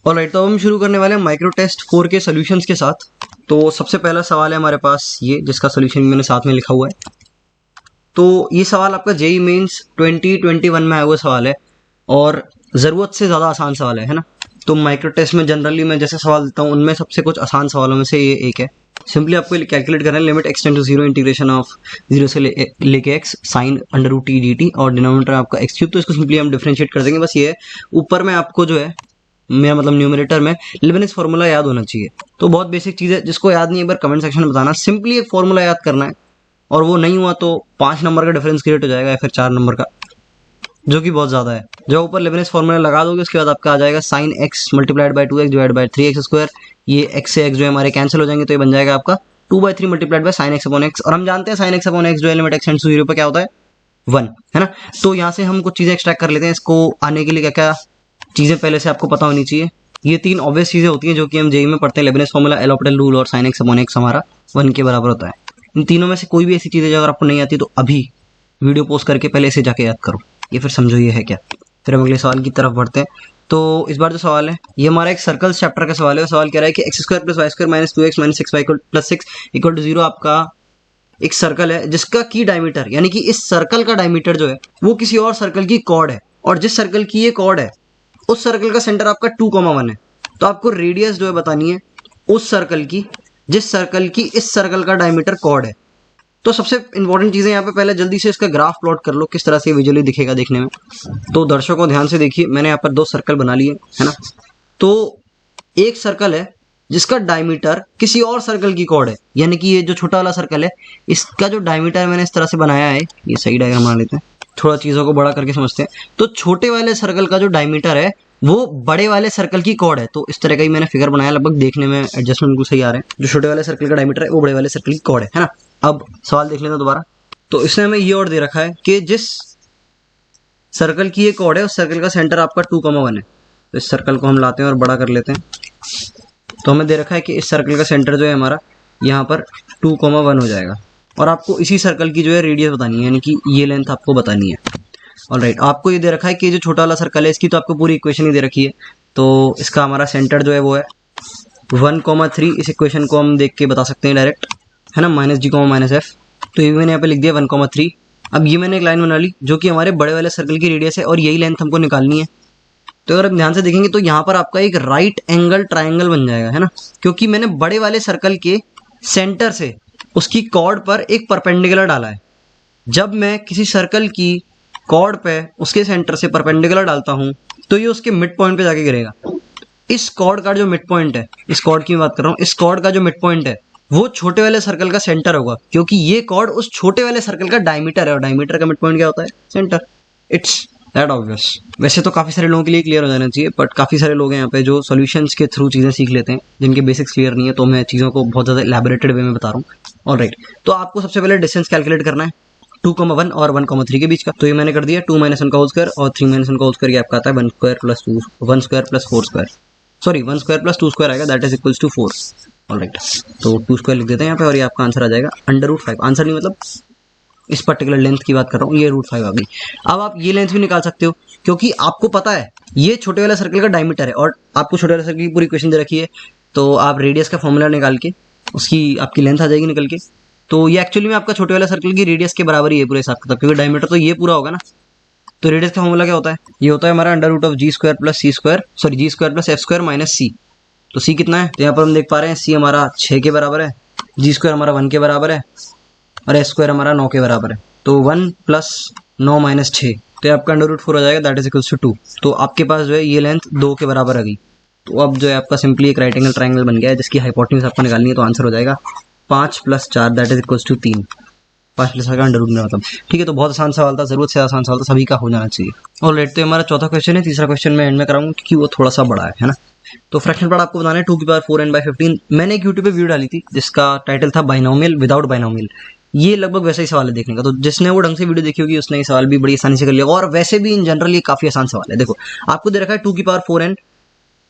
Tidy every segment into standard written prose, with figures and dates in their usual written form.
Alright, तो अब हम शुरू करने वाले हैं माइक्रो टेस्ट 4 के सॉल्यूशंस के साथ। तो सबसे पहला सवाल है हमारे पास ये, जिसका सॉल्यूशन मैंने साथ में लिखा हुआ है। तो ये सवाल आपका जेई मेंस 2021 में आया हुआ सवाल है और ज़रूरत से ज़्यादा आसान सवाल है ना। तो माइक्रो टेस्ट में जनरली मैं जैसे सवाल देता हूँ उनमें सबसे कुछ आसान सवालों में से ये एक है। सिंपली आपको कैलकुलेट करना है limit x tend to 0 integration of 0 से लेके x sine under root T D T, और डिनोमिनेटर आपका x क्यूब। तो इसको सिंपली हम डिफरेंशिएट कर देंगे। बस ये है, ऊपर में आपको जो है मेरा मतलब न्यूमरेटर में लेबनिज़ फार्मूला याद होना चाहिए। तो बहुत बेसिक चीज़ है, जिसको याद नहीं है एक बार कमेंट सेक्शन में बताना। सिंपली एक फार्मूला याद करना है और वो नहीं हुआ तो 5 नंबर का डिफरेंस क्रिएट हो जाएगा या फिर 4 नंबर का, जो कि बहुत ज़्यादा है। जो ऊपर लेबनिज़ फार्मूला लगा दोगे उसके बाद आपका आ जाएगा sine x multiplied by 2x divide by 3x square. ये x से x जो है हमारे कैंसिल हो जाएंगे, तो ये बन जाएगा आपका 2/3 multiplied by sine x upon x. और हम जानते हैं साइन एक्स अपॉन एक्स जो है लिमिट x टेंड्स टू 0 पर क्या होता है 1, है ना। तो यहाँ से हम कुछ चीज़ें एक्सट्रैक्ट कर लेते हैं। इसको आने के लिए क्या क्या चीज़ें पहले से आपको पता होनी चाहिए। ये 3 ऑब्वियस चीज़ें होती हैं जो कि हम जेई में पढ़ते हैं। लेबनिज़ फार्मूला, एल हॉपिटल रूल और साइन एक्स अपॉन एक्स हमारा 1 के बराबर होता है। इन तीनों में से कोई भी ऐसी चीज़ें जो अगर आपको नहीं आती तो अभी वीडियो पोस्ट करके पहले इसे जाके याद करो, ये फिर समझो ये है क्या। फिर हम अगले सवाल की तरफ बढ़ते हैं। तो इस बार जो सवाल है ये हमारा एक सर्कल्स चैप्टर का सवाल है। सवाल कह रहा है कि X square plus Y square minus 2x minus 6y plus 6 equal to 0 आपका एक सर्कल है जिसका की डायमीटर, यानी कि इस सर्कल का डायमीटर जो है वो किसी और सर्कल की कॉर्ड है, और जिस सर्कल की ये कॉर्ड है उस सर्कल का सेंटर आपका 2,1 है। तो आपको रेडियस जो है बतानी है उस सर्कल की जिस सर्कल की इस सर्कल का डायमीटर कॉर्ड है। तो सबसे इंपॉर्टेंट चीज़ें यहाँ पे पहले जल्दी से इसका ग्राफ प्लॉट कर लो, किस तरह से विजुअली दिखेगा देखने में। तो दर्शकों ध्यान से देखिए, मैंने यहाँ पर 2 सर्कल बना लिए है ना। तो एक सर्कल है जिसका डायमीटर किसी और सर्कल की कॉर्ड है, यानी कि ये जो छोटा वाला सर्कल है इसका जो डायमीटर मैंने इस तरह से बनाया है, ये सही डायग्राम बना लेते हैं, थोड़ा चीज़ों को बड़ा करके समझते हैं। तो छोटे वाले सर्कल का जो डायमीटर है वो बड़े वाले सर्कल की कॉर्ड है। तो इस तरह का ही मैंने फिगर बनाया, लगभग देखने में एडजस्टमेंट बिल्कुल सही आ रहे हैं। जो छोटे वाले सर्कल का डायमीटर है वो बड़े वाले सर्कल की कॉर्ड है ना। अब सवाल देख लेना दोबारा। तो इसने हमें ये और दे रखा है कि जिस सर्कल की ये कॉर्ड है उस सर्कल का सेंटर आपका 2,1 है। तो इस सर्कल को हम लाते हैं और बड़ा कर लेते हैं। तो हमें दे रखा है कि इस सर्कल का सेंटर जो है हमारा यहाँ पर 2,1 हो जाएगा, और आपको इसी सर्कल की जो है रेडियस बतानी है, यानी कि ये लेंथ आपको बतानी है। ऑलराइट, आपको ये दे रखा है कि जो छोटा वाला सर्कल है इसकी तो आपको पूरी इक्वेशन ही दे रखी है। तो इसका हमारा सेंटर जो है वो है 1,3। इस इक्वेशन को हम देख के बता सकते हैं डायरेक्ट, है ना, माइनस जी कॉमा माइनस एफ। तो ये मैंने यहाँ पे लिख दिया 1,3। अब ये मैंने एक लाइन बना ली जो कि हमारे बड़े वाले सर्कल की रेडियस है और यही लेंथ हमको निकालनी है। तो अगर आप ध्यान से देखेंगे तो यहाँ पर आपका एक राइट एंगल ट्राइंगल बन जाएगा, है ना, क्योंकि मैंने बड़े वाले सर्कल के सेंटर से उसकी कॉर्ड पर एक परपेंडिकुलर डाला है। जब मैं किसी सर्कल की कॉर्ड पे उसके सेंटर से परपेंडिकुलर डालता हूँ तो ये उसके मिड पॉइंट पे जाके गिरेगा। इस कॉर्ड का जो मिड पॉइंट है, इस कॉर्ड की बात कर रहा हूँ, इस कॉर्ड का जो मिड पॉइंट है वो छोटे वाले सर्कल का सेंटर होगा, क्योंकि ये कॉर्ड उस छोटे वाले सर्कल का डायमीटर है और डायमीटर का मिड पॉइंट क्या होता है, सेंटर। It's that obvious. वैसे तो काफ़ी सारे लोगों के लिए क्लियर हो जाना चाहिए, बट काफ़ी सारे लोग हैं यहाँ पे जो सॉल्यूशंस के थ्रू चीज़ें सीख लेते हैं जिनके बेसिक्स क्लियर नहीं है। तो मैं चीज़ों को बहुत ज़्यादा एलैबोरेटेड वे में बता रहा हूँ। ऑलराइट, तो आपको सबसे पहले डिस्टेंस कैलकुलेट करना है 2,1 और 1,3 के बीच का। तो ये मैंने कर दिया 2 - 1 का होल स्क्वायर और 3 - 1 का होल स्क्वायर, ये आपका आता है 1 square plus 4 square. Sorry 1 square plus 2 square आएगा, that is equals to 4। Alright, तो 2 स्क्वायर लिख देते हैं यहाँ पे और ये आपका आंसर आ जाएगा √5। आंसर नहीं मतलब इस पर्टिकुलर लेंथ की बात कर रहा हूँ, ये √5 आ गई। अब आप ये लेंथ भी निकाल सकते हो क्योंकि आपको पता है ये छोटे वाले सर्कल का डायमीटर है और आपको छोटे वाले सर्कल की पूरी इक्वेशन दे रखी है। तो आप रेडियस का फॉर्मूला निकाल के उसकी आपकी लेंथ आ जाएगी निकल के। तो ये एक्चुअली में आपका छोटे वाले सर्कल की रेडियस के बराबर ही है पूरे हिसाब किताब, क्योंकि डायमीटर तो ये पूरा होगा ना। तो रेडियस का फॉर्मूला क्या होता है, ये होता है हमारा √g² plus c square, sorry g² plus f² minus c। तो c कितना है, तो यहाँ पर हम देख पा रहे हैं c हमारा 6 के बराबर है, g² हमारा 1 के बराबर है और s² हमारा 9 के बराबर है। तो 1 + 9 - 6, तो ये आपका √4 हो जाएगा, दैट इज इक्वल्स टू 2। तो आपके पास जो है ये लेंथ 2 के बराबर आ गई। तो अब जो है आपका सिंपली एक राइट एंगल ट्राइंगल बन गया है जिसकी हाइपोटेन्यूज आपको निकालनी है। तो आंसर हो जाएगा 5 + 4 दैट इज इक्वल्स टू 3। 5 + 4 का अंडर रूट में मतलब, ठीक है। तो बहुत आसान सवाल था, जरूरत से आसान सवाल था, सभी का हो जाना चाहिए। ऑलराइट, तो हमारा चौथा क्वेश्चन है। तीसरा क्वेश्चन मैं एंड में कराऊंगा क्योंकि वो थोड़ा सा बड़ा है ना। तो फ्रैक्शन पार्ट आपको बताना है 2⁴n/15। मैंने एक यूट्यूब पे वीडियो डाली थी जिसका टाइटल था बाइनोमियल विदाउट बाइनोमियल। ये लगभग वैसा ही सवाल है देखने का, तो जिसने वो ढंग से वीडियो देखी होगी उसने ये सवाल भी बड़ी आसानी से कर लिया। और वैसे भी इन जनरल ये काफी आसान सवाल है। देखो आपको दे रखा है 2⁴n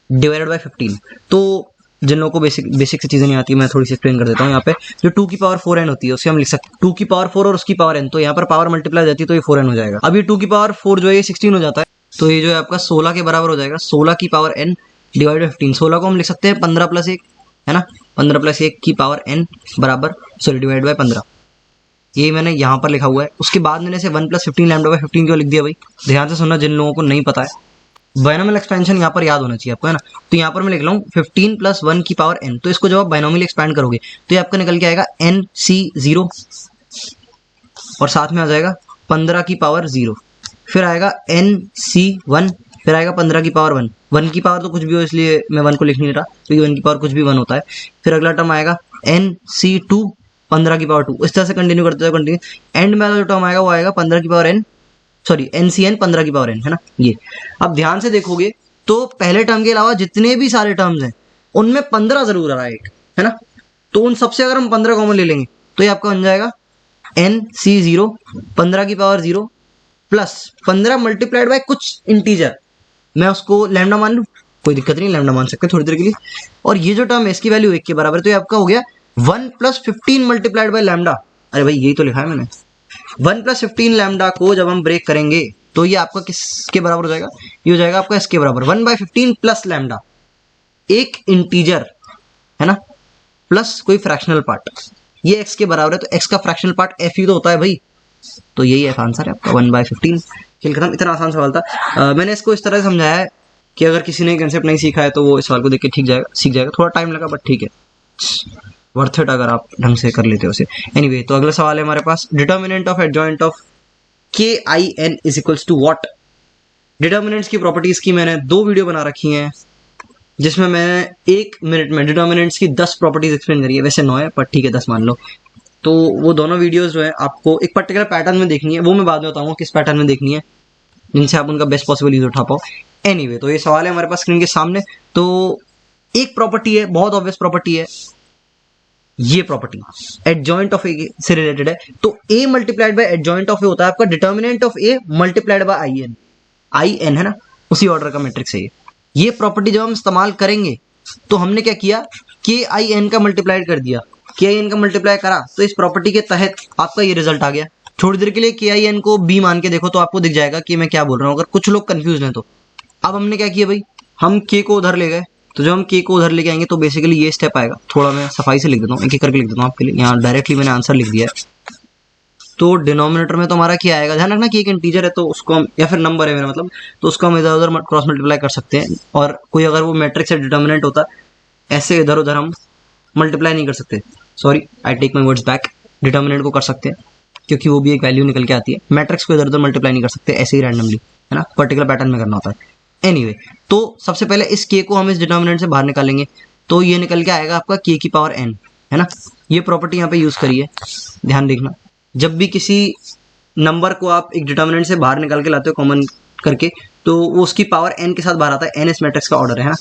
डिवाइडेड बाय 15। तो जिन लोगों को बेसिक से चीजें नहीं आती मैं थोड़ी सी एक्सप्लेन कर देता हूँ। यहाँ पे जो 2⁴n होती है उसे हम लिख सकते हैं 2⁴ और उसकी पावर n। तो यहाँ पर पावर मल्टीप्लाई हो जाती है तो ये 4n हो जाएगा। अब ये 2⁴ जो है ये 16 हो जाता है, तो ये जो है आपका 16 के बराबर हो जाएगा। 16 की पावर n डिवाइड बाई 15, 16 को हम लिख सकते हैं 15 प्लस 1, है ना, 15 प्लस 1 की पावर n बराबर डिवाइड बाई 15, ये मैंने यहाँ पर लिखा हुआ है। उसके बाद मैंने इसे 1 प्लस 15 लैम्डा बाई 15 क्यों लिख दिया भाई, ध्यान से सुनना जिन लोगों को नहीं पता है, बायनोमियल एक्सपेंशन यहाँ पर याद होना चाहिए आपको, है ना। तो यहाँ पर मैं लिख रहा हूँ 15 प्लस 1 की पावर n, तो इसको जब आप बायनोमियल एक्सपैंड करोगे तो ये आपका निकल के आएगा NC0 और साथ में आ जाएगा 15 की पावर 0, फिर आएगा NC1, फिर आएगा 15 की पावर 1, 1 की पावर तो कुछ भी हो इसलिए मैं 1 को लिख नहीं रहा क्योंकि 1 की पावर कुछ भी 1 होता है। फिर अगला टर्म आएगा NC2, 15 की पावर 2, इस तरह से कंटिन्यू करते हुए कंटिन्यू, एंड में जो टर्म आएगा वो आएगा 15 की पावर n, सॉरी NCn 15 की पावर n, है ना ये। अब ध्यान से देखोगे तो पहले टर्म के अलावा जितने भी सारे टर्म्स हैं उनमें 15 जरूर आ रहा है एक, है ना। तो उन सबसे अगर हम 15 कॉमन ले लेंगे तो ये आपका बन जाएगा NC0 15 की पावर 0 प्लस 15 मल्टीप्लाइड बाय कुछ इंटीजर, मैं उसको लैम्डा मान लूँ, कोई दिक्कत नहीं, लैम्डा मान सकते हैं थोड़ी देर के लिए। और ये जो टर्म है इसकी वैल्यू 1 के बराबर है, तो ये आपका हो गया 1 प्लस 15 मल्टीप्लाइड बाय लैम्डा। अरे भाई यही तो लिखा है मैंने, 1 प्लस 15 लैम्डा को जब हम ब्रेक करेंगे तो ये आपका किसके बराबर हो जाएगा, ये हो जाएगा आपका इसके बराबर 1 बाय 15 प्लस लैम्डा, एक इंटीजर, है ना, प्लस कोई फ्रैक्शनल पार्ट, ये x के बराबर है, तो x का फ्रैक्शनल पार्ट f ही तो होता है भाई, तो यही है आंसर है आपका 1 बाय 15। खेल खत्म, इतना आसान सवाल था। मैंने इसको इस तरह से समझाया है कि अगर किसी ने कंसेप्ट नहीं सीखा है तो वो इस सवाल को देख के सीख जाएगा, थोड़ा टाइम लगा बट ठीक है, वर्थ इट अगर आप ढंग से कर लेते हो उसे। एनीवे, तो अगला सवाल है हमारे पास, determinant of adjoint of KIN is equals to what. Determinants की प्रॉपर्टीज की मैंने 2 वीडियो बना रखी हैं जिसमें मैंने 1 मिनट में डिटर्मिनेंट्स की 10 प्रॉपर्टीज एक्सप्लेन करी है, वैसे 9 है पर ठीक है 10 मान लो। तो वो दोनों वीडियोस जो है आपको एक पर्टिकुलर पैटर्न में देखनी है, वो मैं बाद में बताऊंगा किस पैटर्न में देखनी है जिनसे आप उनका बेस्ट पॉसिबल यूज उठा पाओ। एनीवे, तो ये सवाल है हमारे पास स्क्रीन के सामने। तो एक प्रॉपर्टी है, बहुत ऑब्वियस प्रॉपर्टी है, ये प्रॉपर्टी एडजॉइंट ऑफ ए से रिलेटेड है। तो a multiplied by adjoint of A होता है आपका determinant of a multiplied by IN, है ना, उसी ऑर्डर का मैट्रिक्स है ये प्रॉपर्टी जब हम इस्तेमाल करेंगे तो हमने क्या किया, KIN का मल्टीप्लाइड कर दिया, KIN का मल्टीप्लाई करा तो इस प्रॉपर्टी के तहत आपका ये रिजल्ट आ गया। थोड़ी देर के लिए KIN को B मान के देखो तो आपको दिख जाएगा कि मैं क्या बोल रहा हूँ, अगर कुछ लोग कंफ्यूज हैं तो। अब हमने क्या किया भाई, हम K को उधर ले गए, तो जब हम K को उधर लेके आएंगे तो बेसिकली ये स्टेप आएगा, थोड़ा मैं सफाई से लिख देता हूँ, एक एक करके लिख देता हूँ आपके लिए, यहाँ डायरेक्टली मैंने आंसर लिख दिया है। तो डिनोमिनेटर में तो हमारा क्या आएगा, ध्यान रखना कि एक इंटीजर है तो उसको हम, या फिर नंबर है मेरा मतलब, तो उसको हम इधर उधर क्रॉस मल्टीप्लाई कर सकते हैं, और कोई अगर वो मैट्रिक्स से डिटर्मिनेंट होता ऐसे इधर उधर हम मल्टीप्लाई नहीं कर सकते, sorry I take my words back, determinant को कर सकते हैं क्योंकि वो भी एक वैल्यू निकल के आती है, मैट्रिक्स को इधर उधर मल्टीप्लाई नहीं कर सकते ऐसे ही रैंडमली, है ना, पर्टिकुलर पैटर्न में करना होता है। एनीवे, तो सबसे पहले इस k को हम इस डिटर्मिनेंट से बाहर निकालेंगे तो ये निकल के आएगा आपका k की पावर n, है ना। ये प्रॉपर्टी यहाँ पे यूज करिए, ध्यान देखना, जब भी किसी नंबर को आप एक डिटर्मिनेंट से बाहर निकाल के लाते हो कॉमन करके तो वो उसकी पावर n के साथ बाहर आता है, n इस मैट्रिक्स का ऑर्डर है ना,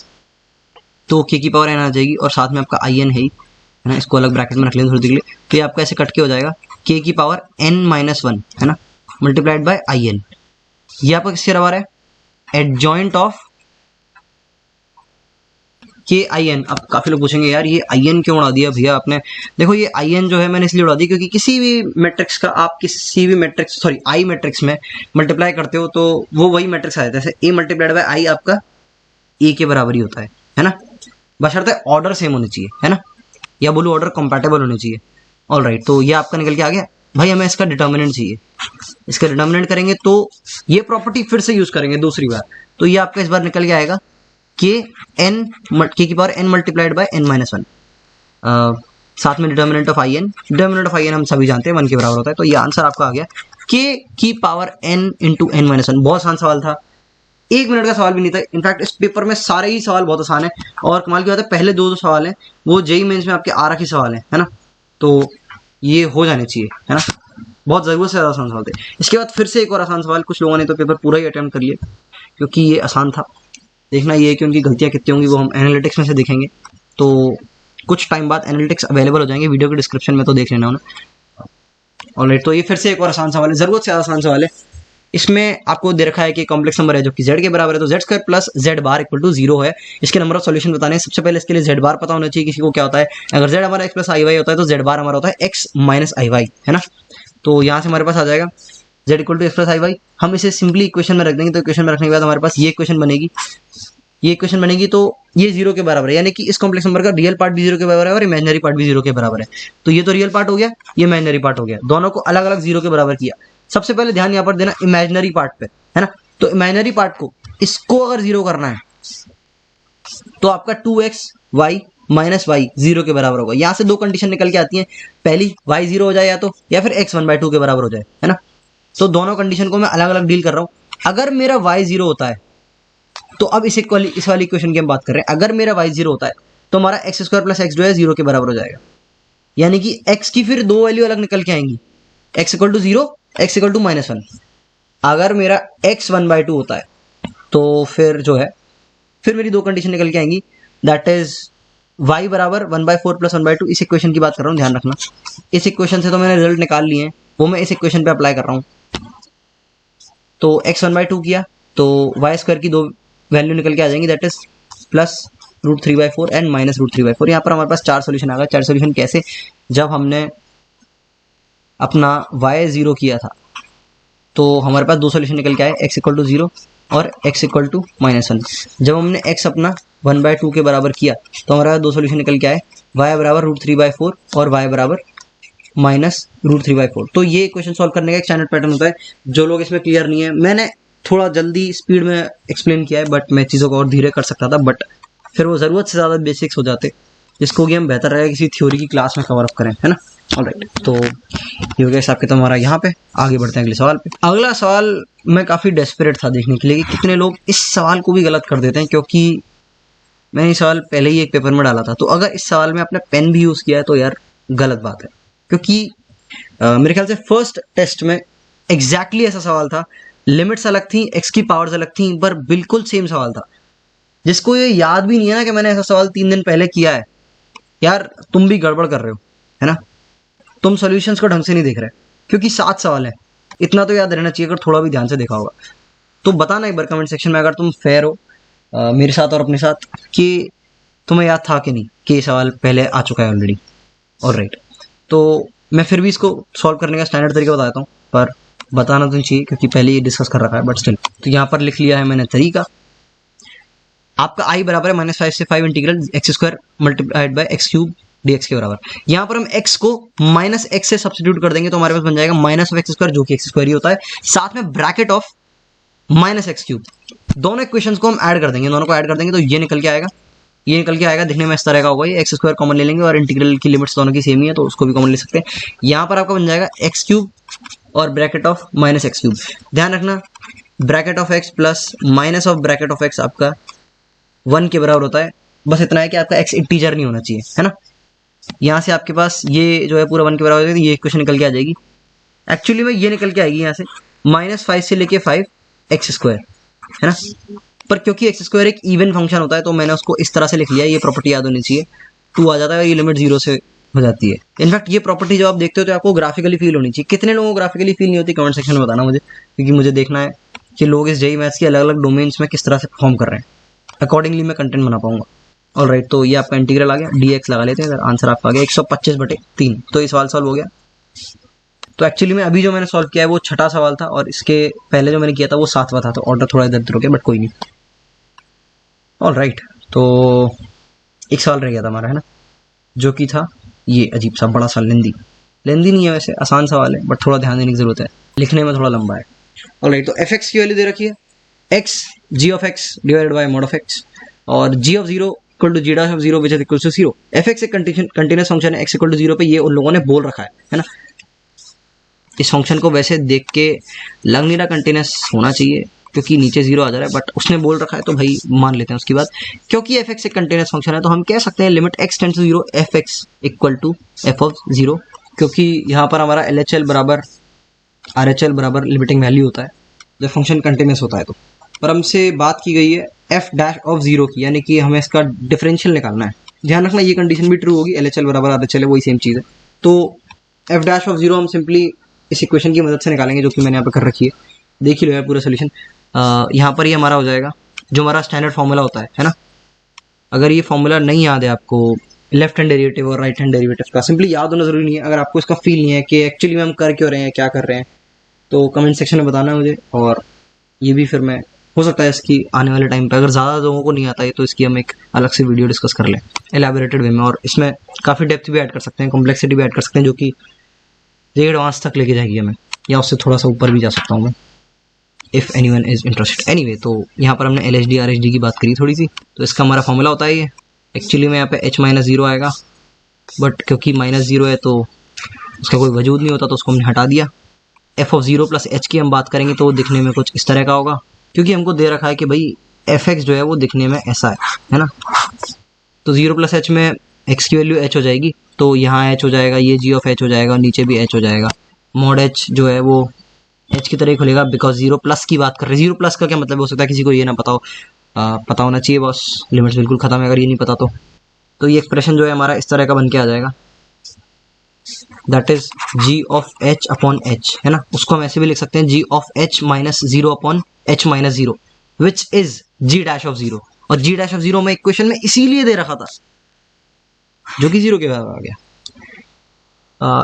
तो k की पावर n आ जाएगी और साथ में आपका IN है ना, इसको अलग ब्रैकेट में रख लेंगे थोड़ी देर के लिए, तो ये आपका ऐसे कट के हो जाएगा k की पावर n-1, है ना, मल्टीप्लाइड बाय IN। ये आपका किसके बराबर है, एडजॉइंट ऑफ KIN। अब काफी लोग पूछेंगे यार ये IN क्यों उड़ा दिया भैया आपने, देखो ये IN जो है मैंने इसलिए उड़ा दी क्योंकि किसी भी मैट्रिक्स का आप किसी भी मैट्रिक्स सॉरी I मैट्रिक्स में मल्टीप्लाई करते हो तो वो वही मैट्रिक्स आ जाता है, जैसे A मल्टीप्लाइड बाय I आपका A के बराबर ही होता है ना, बशर्ते ऑर्डर सेम होनी चाहिए, है ना, या बोलो ऑर्डर कंपैटिबल होनी चाहिए। ऑलराइट, तो ये आपका निकल के आ गया भाई, हमें इसका डिटर्मिनेंट चाहिए, इसका डिटर्मिनेंट करेंगे तो ये प्रॉपर्टी फिर से यूज करेंगे दूसरी बार, तो ये आपका इस बार निकल के आएगा k की power n multiplied by n-1, साथ में determinant of IN, determinant of IN हम सभी जानते हैं 1 के बराबर होता है, तो ये आंसर आपका आ गया k की पावर n इंटू n-1। बहुत आसान सवाल था, 1 मिनट का सवाल भी नहीं था, इनफैक्ट इस पेपर में सारे ही सवाल बहुत आसान है, और कमाल की बात है पहले 2 सवाल हैं वो जेईई मेंस में आपके आ रखे सवाल है ना, तो ये हो जाने चाहिए, है ना, बहुत ज़रूरत से ज़्यादा आसान सवाल थे। इसके बाद फिर से एक और आसान सवाल, कुछ लोगों ने तो पेपर पूरा ही अटेम्प्ट कर लिया क्योंकि ये आसान था। देखना ये है कि उनकी गलतियाँ कितनी होंगी वो हम एनालिटिक्स में से देखेंगे, तो कुछ टाइम बाद एनालिटिक्स अवेलेबल हो जाएंगे वीडियो के डिस्क्रिप्शन में, तो देख लेना उन्हें। ऑलराइट, तो ये फिर से एक और आसान सवाल है, ज़रूरत से ज़्यादा आसान सवाल है। इसमें आपको दे रखा है कि कॉम्प्लेक्स नंबर है जो कि z के बराबर है, तो z square plus z bar equal to 0 है। इसके नंबर ऑफ सॉल्यूशन बताने हैं, सबसे पहले इसके लिए z बार पता होना चाहिए किसी को क्या होता है, अगर z हमारा x प्लस आई वाई होता है तो z बार हमारा होता है x माइनस आई वाई, है ना। तो यहाँ से हमारे पास आ जाएगा z equal to x plus I Y, हम इसे सिंपली इक्वेशन में रख देंगे, तो इक्वेशन में रखने के बाद हमारे पास ये इक्वेशन बनेगी ये इक्वेशन बनेगी तो ये 0 के बराबर है, यानी कि इस कॉम्प्लेक्स नंबर का रियल पार्ट भी 0 के बराबर है और इमेजिनरी पार्ट भी 0 के बराबर है। तो ये तो रियल पार्ट हो गया, ये इमेजिनरी पार्ट हो गया, दोनों को अलग अलग 0 के बराबर किया। सबसे पहले ध्यान यहाँ पर देना इमेजिनरी पार्ट पे, है ना। तो इमेजिनरी पार्ट को, इसको अगर 0 करना है तो आपका 2xy माइनस वाई 0 के बराबर होगा। यहाँ से दो कंडीशन निकल के आती हैं, पहली y 0 हो जाए या फिर x 1/2 के बराबर हो जाए, है ना। तो दोनों कंडीशन को मैं अलग अलग डील कर रहा हूँ। अगर मेरा y 0 होता है तो अब इस वाली इक्वेशन की हम बात कर रहे हैं, अगर मेरा y 0 होता है तो हमारा x स्क्वायर प्लस x जो है 0 के बराबर हो जाएगा, यानी कि x की फिर दो वैल्यू अलग निकल के आएंगी, x equal to 0, x equal to -1। अगर मेरा x 1/2 होता है तो फिर जो है, फिर मेरी दो कंडीशन निकल के आएंगी, दैट इज y बराबर 1/4 प्लस 1/2। इस इक्वेशन की बात कर रहा हूँ, ध्यान रखना। इस इक्वेशन से तो मैंने रिजल्ट निकाल लिए हैं, वो मैं इस इक्वेशन पे अप्लाई कर रहा हूँ। तो x 1/2 किया तो y स्क्वायर की दो वैल्यू निकल के आ जाएंगी, that is plus √3/4 and minus √3/4। यहाँ पर हमारे पास 4 सोल्यूशन आ गए। 4 सोल्यूशन कैसे, जब हमने अपना y 0 किया था तो हमारे पास दो सोल्यूशन निकल के आए, x इक्वल टू 0 और x इक्वल टू -1। जब हमने x अपना 1/2 के बराबर किया तो हमारे पास दो सोल्यूशन निकल के आए, y बराबर √3/4 और y बराबर माइनस √3/4। तो ये इक्वेशन सॉल्व करने का एक स्टैंडर्ड पैटर्न होता है। जो लोग इसमें क्लियर नहीं है, मैंने थोड़ा जल्दी स्पीड में एक्सप्लेन किया है, बट मैं चीज़ों को और धीरे कर सकता था, बट फिर वो ज़रूरत से ज़्यादा बेसिक्स हो जाते, जिसको कि हम बेहतर रहेगा किसी थ्योरी की क्लास में कवर अप करें, है ना। ऑलराइट, तो ये हो गया हिसाब किताब हमारा। यहाँ पे आगे बढ़ते हैं अगले सवाल पे। अगला सवाल मैं काफ़ी डेस्परेट था देखने के लिए कि कितने लोग इस सवाल को भी गलत कर देते हैं, क्योंकि मैंने ये सवाल पहले ही एक पेपर में डाला था। तो अगर इस सवाल में आपने पेन भी यूज़ किया है तो यार गलत बात है, क्योंकि मेरे ख्याल से फर्स्ट टेस्ट में एग्जैक्टली ऐसा सवाल था, लिमिट्स अलग थी, एक्स की पावर्स अलग थी, पर बिल्कुल सेम सवाल था। जिसको ये याद भी नहीं है ना कि मैंने ऐसा सवाल 3 दिन पहले किया है, यार तुम भी गड़बड़ कर रहे हो, है ना। तुम सॉल्यूशंस को ढंग से नहीं देख रहे, क्योंकि 7 सवाल है, इतना तो याद रहना चाहिए अगर थोड़ा भी ध्यान से देखा होगा। तो बताना एक बार कमेंट सेक्शन में, अगर तुम फेयर हो मेरे साथ और अपने साथ, कि तुम्हें याद था कि नहीं कि ये सवाल पहले आ चुका है ऑलरेडी। ऑलराइट, तो मैं फिर भी इसको सॉल्व करने का स्टैंडर्ड तरीका बताता हूँ, पर बताना तो नहीं चाहिए क्योंकि पहले ये डिस्कस कर रखा है, बट स्टिल। तो यहाँ पर लिख लिया है मैंने तरीका। आपका i बराबर है -5 से 5 integral x² multiplied by x³ dx के बराबर। यहाँ पर हम x को -x से सब्स्टिट्यूट कर देंगे तो हमारे पास बन जाएगा -x², जो कि x² ही होता है, साथ में ब्रैकेट ऑफ -x³। दोनों इक्वेशंस को हम ऐड कर देंगे, दोनों को ऐड कर देंगे तो ये निकल के आएगा, ये निकल के आएगा, दिखने में इस तरह का होगा। ये x² कॉमन ले लेंगे और इंटीग्रल की लिमिट्स दोनों की सेम ही है तो उसको भी कॉमन ले सकते हैं। यहाँ पर आपका बन जाएगा x³ और ब्रैकेट ऑफ -x³। ध्यान रखना, bracket of x plus minus of bracket of x आपका 1 के बराबर होता है। बस इतना है कि आपका x इंटीजर नहीं होना चाहिए, है ना। यहाँ से आपके पास ये जो है पूरा 1 के बराबर है, ये इक्वेशन निकल के आ जाएगी। एक्चुअली में ये निकल के आएगी यहाँ से -5 से लेके 5 x², है ना। पर क्योंकि x² एक इवन फंक्शन होता है तो मैंने उसको इस तरह से लिख लिया है। ये प्रॉपर्टी याद होनी चाहिए, 2 आ जाता है और ये लिमिट 0 से हो जाती है। इनफैक्ट ये प्रॉपर्टी जब आप देखते हो तो आपको ग्राफिकली फील होनी चाहिए। कितने लोगों को ग्राफिकली फील नहीं होती, कमेंट सेक्शन में बताना मुझे, क्योंकि मुझे देखना है कि लोग इस जेईई मैथ्स के अलग अलग डोमेन्स में किस तरह से परफॉर्म कर रहे हैं, अकॉर्डिंगली मैं कंटेंट बना पाऊंगा। ऑलराइट, तो ये आपका इंटीग्रल आ गया, dx लगा लेते हैं, आंसर आपका आ गया 125/3। तो ये सवाल सॉल्व हो गया। तो एक्चुअली में अभी जो मैंने सॉल्व किया है वो 6ठा सवाल था और इसके पहले जो मैंने किया था वो 7वां था, तो ऑर्डर थोड़ा इधर उधर हो गया, बट कोई नहीं। ऑलराइट, तो एक सवाल रह गया था हमारा, है ना, जो कि था ये अजीब सा बड़ा सा लेंदी नहीं है, वैसे आसान सवाल है बट थोड़ा ध्यान देने की जरूरत है, लिखने में थोड़ा लंबा है। ऑलराइट, तो एफ एक्स की वैल्यू दे रखी है x g of x divided by mod of x और g of 0 equal to g dash of 0 which is equal to 0। F X एक कंटिन्यूस फंक्शन है, x इक्वल टू 0 पे, ये उन लोगों ने बोल रखा है ना। इस फंक्शन को वैसे देख के लग नहीं रहा कंटिन्यूस होना चाहिए क्योंकि नीचे 0 आ जा रहा है, बट उसने बोल रखा है तो भाई मान लेते हैं उसकी बात। क्योंकि एफ एक्स एक कंटिन्यूस फंक्शन है तो हम कह सकते हैं limit x tends to 0 F X equal to F of 0, क्योंकि यहाँ पर हमारा LHL बराबर RHL बराबर लिमिटिंग वैल्यू होता है जब फंक्शन कंटिन्यूस होता है। तो पर हमसे बात की गई है एफ डैश ऑफ 0 की, यानी कि हमें इसका डिफरेंशियल निकालना है। ध्यान रखना ये कंडीशन भी ट्रू होगी, LHL बराबर RHL है, वही सेम चीज़ है। तो एफ डैश ऑफ 0 हम सिंपली इस इक्वेशन की मदद से निकालेंगे जो कि मैंने यहाँ पर कर रखी है। देख ही लो यार पूरा सोल्यूशन। यहाँ पर ये हमारा हो जाएगा जो हमारा स्टैंडर्ड फॉर्मूला होता है ना। अगर ये फॉर्मूला नहीं याद है आपको लेफ्ट हैंड डेरिवेटिव और राइट हैंड डेरिवेटिव का, सिंपली याद होना जरूरी नहीं है। अगर आपको इसका फील नहीं है कि एक्चुअली में हम कर क्यों रहे हैं, क्या कर रहे हैं, तो कमेंट सेक्शन में बताना मुझे, और ये भी फिर मैं हो सकता है इसकी आने वाले टाइम पे अगर ज़्यादा लोगों को नहीं आता है तो इसकी हम एक अलग से वीडियो डिस्कस कर लें एलैबोरेटेड वे में, और इसमें काफ़ी डेप्थ भी ऐड कर सकते हैं, कॉम्प्लेक्सिटी भी ऐड कर सकते हैं, जो कि ये एडवांस तक लेके जाएगी हमें, या उससे थोड़ा सा ऊपर भी जा सकता हूँ मैं, if anyone is interested. Anyway, तो यहाँ पर हमने LHD RHD की बात करी थोड़ी सी, तो इसका हमारा फॉर्मूला होता है ये एक्चुअली में यहाँ पे H-0 आएगा, बट क्योंकि -0 है तो उसका कोई वजूद नहीं होता, तो उसको हमने हटा दिया। f(0) + h की हम बात करेंगे तो वो दिखने में कुछ इस तरह का होगा, क्योंकि हमको दे रखा है कि भाई f(x) जो है वो दिखने में ऐसा है ना। तो 0 + h में x की वैल्यू h हो जाएगी, तो यहाँ h हो जाएगा, ये g(h) हो जाएगा, नीचे भी h हो जाएगा। mod h जो है वो h की तरह ही खुलेगा, बिकॉज 0+ की बात कर रहे हैं। 0+ का क्या मतलब हो सकता है किसी को ये ना पता हो, पता होना चाहिए बॉस, लिमिट्स बिल्कुल खत्म है अगर ये नहीं पता तो ये एक्सप्रेशन जो है हमारा इस तरह का बन के आ जाएगा, दैट इज g(h)/h, है ना। उसको हम ऐसे भी लिख सकते हैं g(h - 0/h-0) which is g'(0), और g'(0) में इक्वेशन में इसीलिए दे रखा था जो कि 0 के बराबर आ गया।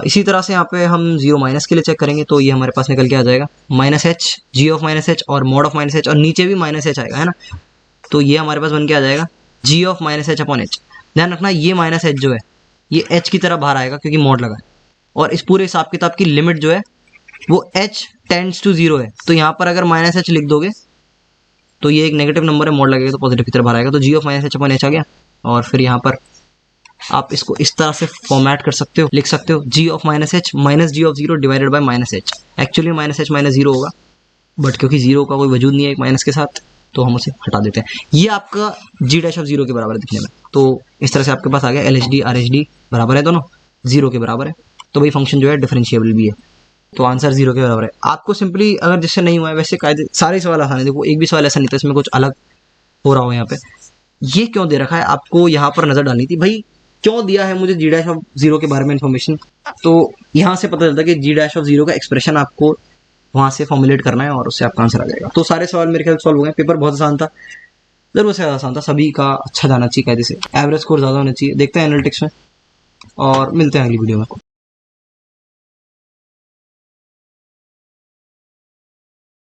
इसी तरह से यहाँ पे हम 0- के लिए चेक करेंगे तो ये हमारे पास निकल के आ जाएगा -h, g(-h) और mod(-h), और नीचे भी -h आएगा, है ना। तो ये हमारे पास बन के आ जाएगा g(-h/h). ध्यान रखना ये -h जो है ये h की तरह बाहर आएगा क्योंकि मॉड लगा है, और इस पूरे हिसाब किताब की लिमिट जो है वो h टेंड्स टू 0 है। तो यहाँ पर अगर -h लिख दोगे तो ये एक नेगेटिव नंबर है, मॉड लगेगा तो पॉजिटिव की तरफ बाहर आएगा, तो g(-h/h) आ गया। और फिर यहाँ पर आप इसको इस तरह से फॉर्मेट कर सकते हो, लिख सकते हो g(-h) - g(0) divided by -h। Actually -h-0 होगा, बट क्योंकि 0 का कोई वजूद नहीं है एक माइनस के साथ तो हम उसे हटा देते हैं। ये आपका g'(0) के बराबर है दिखने में। तो इस तरह से आपके पास आ गया LHD RHD बराबर है, दोनों 0 के बराबर है, तो भाई फंक्शन जो है डिफरेंशिएबल भी है, तो आंसर 0 के बराबर है। आपको सिंपली अगर जिससे नहीं हुआ है, वैसे कायदे सारे सवाल आसान है, देखो एक भी सवाल ऐसा नहीं था इसमें कुछ अलग हो रहा हो। यहाँ पे ये क्यों दे रखा है आपको यहाँ पर नजर डालनी थी, भाई क्यों दिया है मुझे g'(0) के बारे में इन्फॉर्मेशन, तो यहाँ से पता चलता है कि g'(0) का एक्सप्रेशन आपको वहां से फॉर्मुलेट करना है और उससे आपका आंसर आ जाएगा। तो सारे सवाल मेरे ख्याल सॉल्व हो गए, पेपर बहुत आसान था, जरूर से आसान था, सभी का अच्छा जाना चाहिए, कायदे से एवरेज स्कोर ज्यादा होना चाहिए। देखते हैं एनालिटिक्स में और मिलते हैं अगली वीडियो में।